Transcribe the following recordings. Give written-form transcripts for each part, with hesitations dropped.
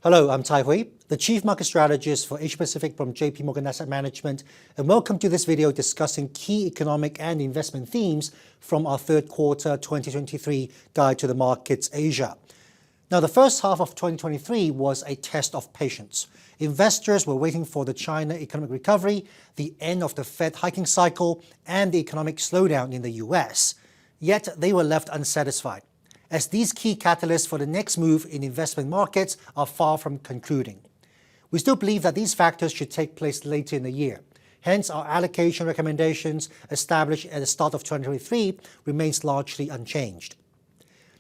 Hello, I'm Tai Hui, the Chief Market Strategist for Asia Pacific from J.P.Morgan Asset Management, and welcome to this video discussing key economic and investment themes from our third quarter 2023 Guide to the Markets Asia. Now, the first half of 2023 was a test of patience. Investors were waiting for the China economic recovery, the end of the Fed hiking cycle, and the economic slowdown in the US. Yet they were left unsatisfied, as these key catalysts for the next move in investment markets are far from concluding. We still believe that these factors should take place later in the year. Hence, our allocation recommendations established at the start of 2023 remains largely unchanged.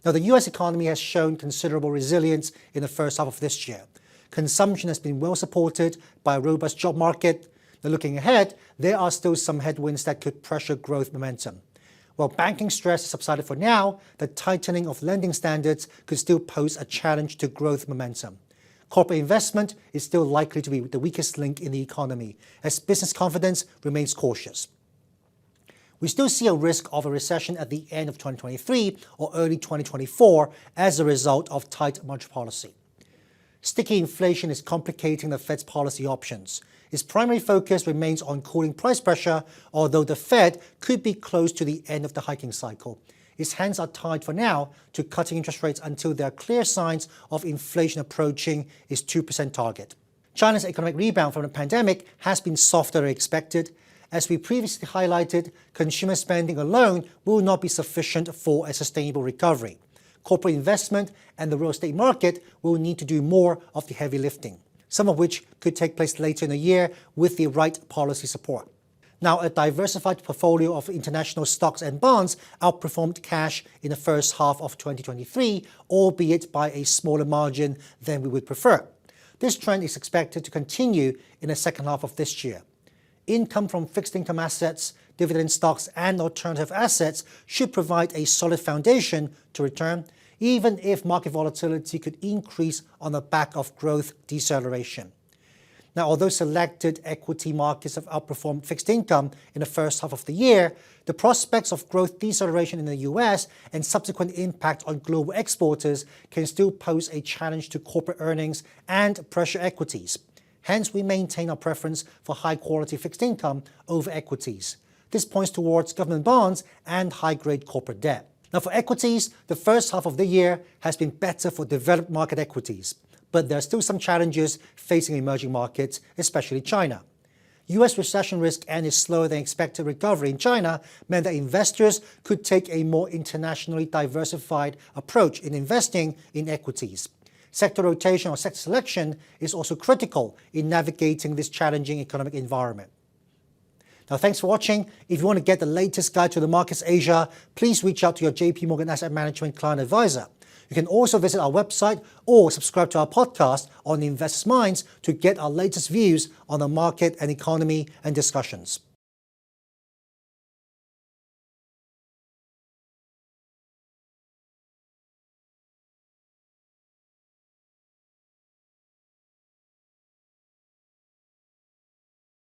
Now, the US economy has shown considerable resilience in the first half of this year. Consumption has been well supported by a robust job market. Now, looking ahead, there are still some headwinds that could pressure growth momentum. While banking stress has subsided for now, the tightening of lending standards could still pose a challenge to growth momentum. Corporate investment is still likely to be the weakest link in the economy, as business confidence remains cautious. We still see a risk of a recession at the end of 2023 or early 2024 as a result of tight monetary policy. Sticky inflation is complicating the Fed's policy options. Its primary focus remains on cooling price pressure, although the Fed could be close to the end of the hiking cycle. Its hands are tied for now to cutting interest rates until there are clear signs of inflation approaching its 2% target. China's economic rebound from the pandemic has been softer than expected. As we previously highlighted, consumer spending alone will not be sufficient for a sustainable recovery. Corporate investment and the real estate market will need to do more of the heavy lifting, some of which could take place later in the year with the right policy support. Now, a diversified portfolio of international stocks and bonds outperformed cash in the first half of 2023, albeit by a smaller margin than we would prefer. This trend is expected to continue in the second half of this year. Income from fixed income assets, dividend stocks, and alternative assets should provide a solid foundation to return, even if market volatility could increase on the back of growth deceleration. Now, although selected equity markets have outperformed fixed income in the first half of the year, the prospects of growth deceleration in the US and subsequent impact on global exporters can still pose a challenge to corporate earnings and pressure equities. Hence, we maintain our preference for high-quality fixed income over equities. This points towards government bonds and high-grade corporate debt. Now, for equities, the first half of the year has been better for developed market equities, but there are still some challenges facing emerging markets, especially China. US recession risk and a slower than expected recovery in China meant that investors could take a more internationally diversified approach in investing in equities. Sector rotation or sector selection is also critical in navigating this challenging economic environment. Now, thanks for watching. If you want to get the latest Guide to the Markets Asia, please reach out to your J.P.Morgan Asset Management client advisor. You can also visit our website or subscribe to our podcast on the Investors' Minds to get our latest views on the market and economy and discussions.